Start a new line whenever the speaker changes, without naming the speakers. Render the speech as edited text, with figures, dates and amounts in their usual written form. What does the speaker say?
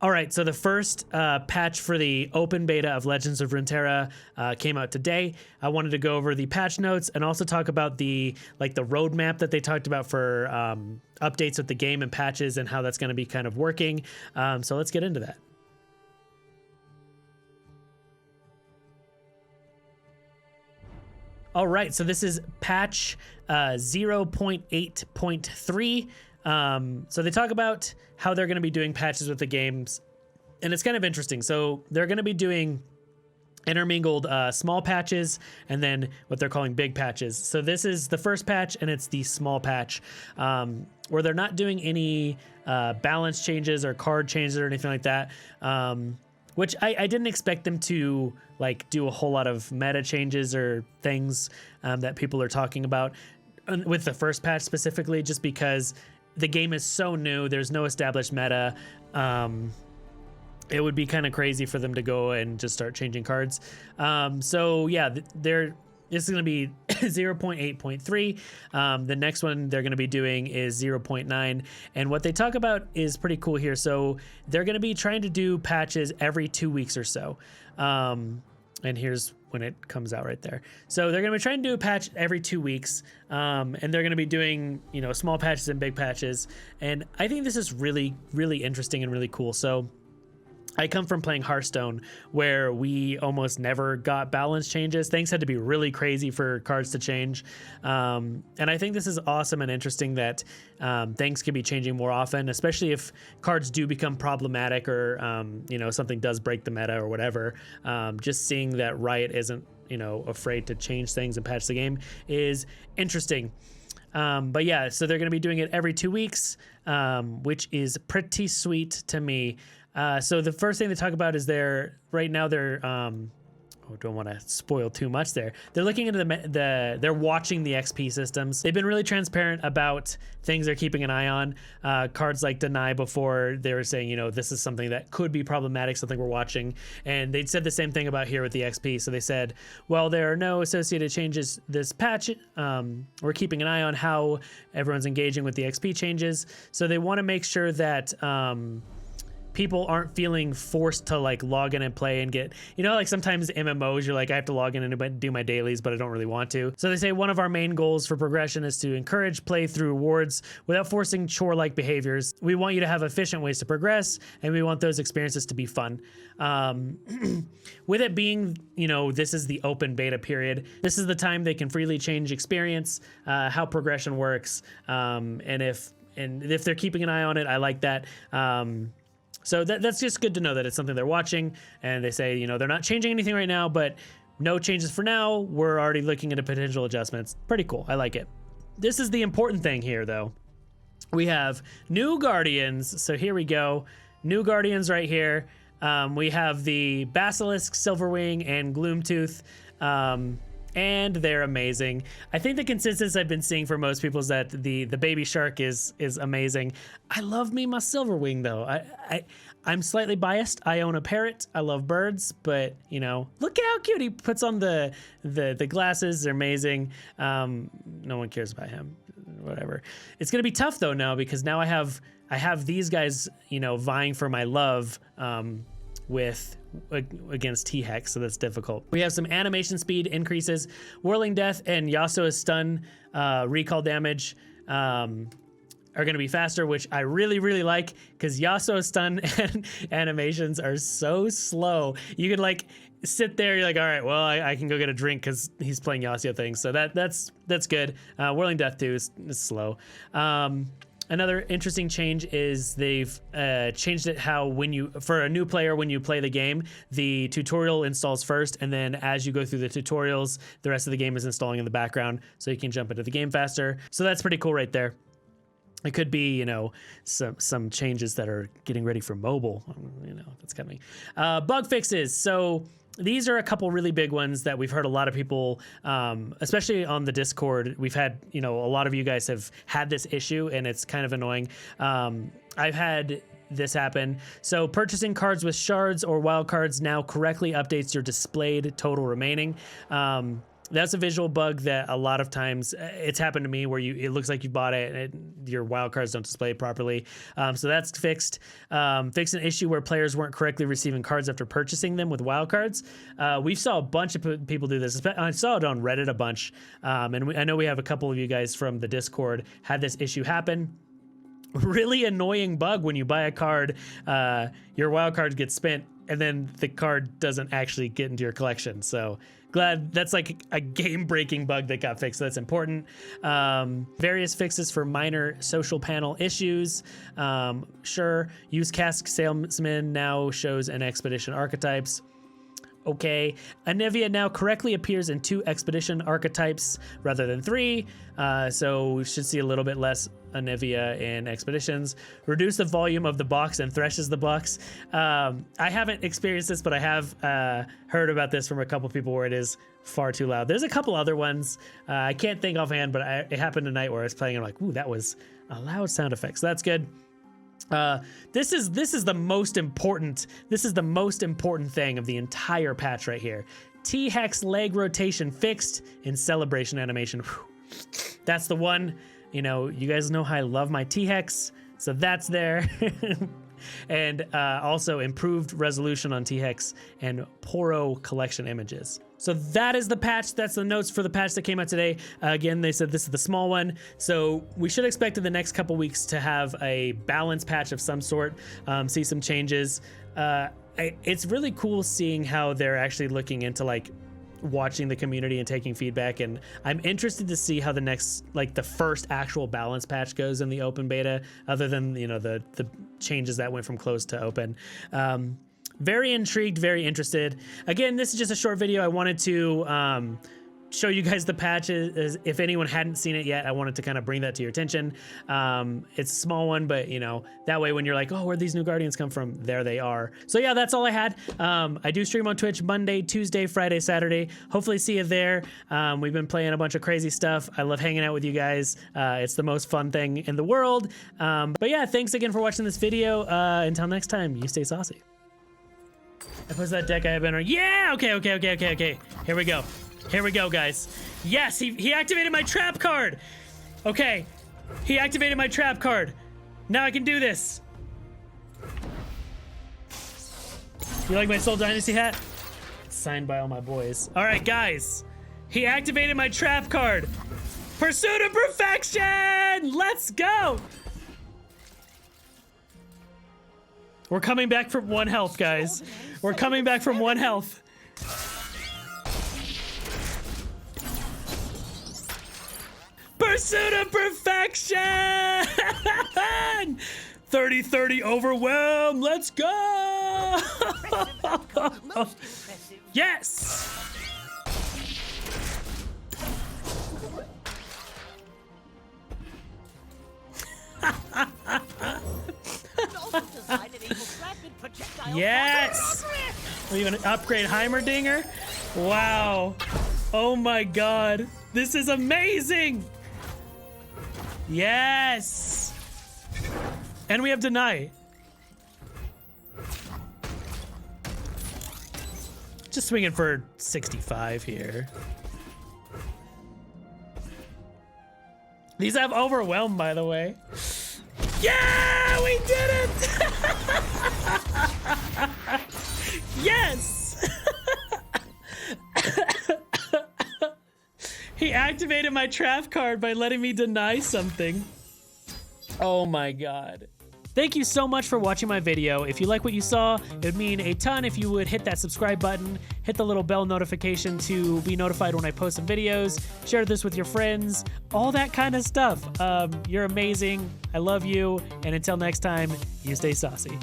All right, so the first patch for the open beta of Legends of Runeterra came out today. I wanted to go over the patch notes and also talk about the roadmap that they talked about for updates with the game and patches and how that's going to be kind of working. So let's get into that. All right, so this is patch 0.8.3. So they talk about how they're going to be doing patches with the games, and it's kind of interesting. So they're going to be doing intermingled small patches and then what they're calling big patches. So this is the first patch, and it's the small patch where they're not doing any balance changes or card changes or anything like that. Which I didn't expect them to like do a whole lot of meta changes or things that people are talking about with the first patch specifically, just because the game is so new. There's no established meta. It would be kind of crazy for them to go and just start changing cards. So yeah, this is going to be 0.8.3. The next one they're going to be doing is 0.9. And what they talk about is pretty cool here. So they're going to be trying to do patches every 2 weeks or so. And here's when it comes out right there. So they're going to be trying to do a patch every 2 weeks. And they're going to be doing, small patches and big patches. And I think this is really, really interesting and really cool. So I come from playing Hearthstone, where we almost never got balance changes. Things had to be really crazy for cards to change. And I think this is awesome and interesting that things can be changing more often, especially if cards do become problematic or, something does break the meta or whatever. Just seeing that Riot isn't, afraid to change things and patch the game is interesting. But yeah, so they're going to be doing it every 2 weeks, which is pretty sweet to me. So the first thing they talk about is they're don't want to spoil too much there. They're looking into they're watching the XP systems. They've been really transparent about things they're keeping an eye on. Cards like Deny before, they were saying, this is something that could be problematic, something we're watching. And they said the same thing about here with the XP. So they said, well, there are no associated changes this patch. We're keeping an eye on how everyone's engaging with the XP changes. So they want to make sure that people aren't feeling forced to like log in and play and get, like sometimes MMOs, you're like, I have to log in and do my dailies, but I don't really want to. So they say one of our main goals for progression is to encourage play through rewards without forcing chore-like behaviors. We want you to have efficient ways to progress, and we want those experiences to be fun. With it being, this is the open beta period. This is the time they can freely change experience, how progression works. And if they're keeping an eye on it, I like that. So that's just good to know that it's something they're watching, and they say, they're not changing anything right now, but no changes for now. We're already looking into potential adjustments. Pretty cool. I like it. This is the important thing here, though. We have new Guardians. So here we go. New Guardians right here. We have the Basilisk, Silverwing, and Gloomtooth. And they're amazing. I think the consensus I've been seeing for most people is that the baby shark is amazing. I love me my Silverwing though. I'm slightly biased. I own a parrot. I love birds, but look at how cute he puts on the glasses. They're amazing. No one cares about him. Whatever. It's gonna be tough though now, because now I have these guys vying for my love against T-Hex, so that's difficult. We have some animation speed increases. Whirling Death and Yasuo's stun recall damage are going to be faster, which I really, really like, because Yasuo's stun and animations are so slow. You could like sit there, you're like, all right, well, I can go get a drink because he's playing Yasuo things. So that's good. Whirling Death too is slow. Another interesting change is they've changed it how for a new player, when you play the game, the tutorial installs first, and then as you go through the tutorials, the rest of the game is installing in the background, so you can jump into the game faster. So that's pretty cool right there. It could be, some changes that are getting ready for mobile, that's coming. Bug fixes. So these are a couple really big ones that we've heard a lot of people, especially on the Discord. We've had, a lot of you guys have had this issue, and it's kind of annoying. I've had this happen. So purchasing cards with shards or wild cards now correctly updates your displayed total remaining. That's a visual bug that a lot of times it's happened to me where it looks like you bought it and your wildcards don't display properly. So that's fixed. Fixed an issue where players weren't correctly receiving cards after purchasing them with wildcards. We saw a bunch of people do this. I saw it on Reddit a bunch. And I know we have a couple of you guys from the Discord had this issue happen. Really annoying bug when you buy a card, your wild card gets spent and then the card doesn't actually get into your collection. So glad that's like a game-breaking bug that got fixed. So that's important. Various fixes for minor social panel issues. Sure, use Cask Salesman now shows an expedition archetypes. Okay, Anivia now correctly appears in 2 expedition archetypes rather than 3, so we should see a little bit less Anivia in expeditions. Reduce the volume of the box and threshes the box. I haven't experienced this, but I have heard about this from a couple people where it is far too loud. There's a couple other ones. I can't think offhand, but it happened tonight where I was playing and I'm like, ooh, that was a loud sound effect, so that's good. This is the most important thing of the entire patch right here. T-Hex leg rotation fixed in celebration animation. Whew. That's the one. You know, you guys know how I love my T-Hex, so that's there. And also improved resolution on T-Hex and Poro collection images. So that is the patch. That's the notes for the patch that came out today. Again, they said this is the small one. So we should expect in the next couple weeks to have a balance patch of some sort, see some changes. It's really cool seeing how they're actually looking into like watching the community and taking feedback, and I'm interested to see how the next, like the first actual balance patch goes in the open beta, other than, you know, the changes that went from closed to open. Very intrigued, very interested. Again, this is just a short video. I wanted to show you guys the patches. If anyone hadn't seen it yet, I wanted to kind of bring that to your attention. It's a small one, but you know, that way when you're like, oh, where'd these new Guardians come from? There they are. So yeah, that's all I had. I do stream on Twitch Monday, Tuesday, Friday, Saturday. Hopefully see you there. We've been playing a bunch of crazy stuff. I love hanging out with you guys. It's the most fun thing in the world. But yeah, thanks again for watching this video. Until next time, you stay saucy. I posted that deck I have been on. Yeah, okay. Here we go. Here we go, guys. Yes, he activated my trap card. Okay, he activated my trap card. Now I can do this. You like my Soul Dynasty hat? It's signed by all my boys. All right, guys. He activated my trap card. Pursuit of Perfection! Let's go! We're coming back from 1 health, guys. We're coming back from 1 health. Pursuit of Perfection! 30-30 overwhelm. Let's go! Yes! Yes! Are you gonna upgrade Heimerdinger? Wow. Oh my god. This is amazing! Yes! And we have Deny. Just swinging for 65 here. These have Overwhelm, by the way. Yeah, we did it! Yes! He activated my trap card by letting me deny something. Oh my god. Thank you so much for watching my video. If you like what you saw, it would mean a ton if you would hit that subscribe button, hit the little bell notification to be notified when I post some videos, share this with your friends, all that kind of stuff. You're amazing. I love you. And until next time, you stay saucy.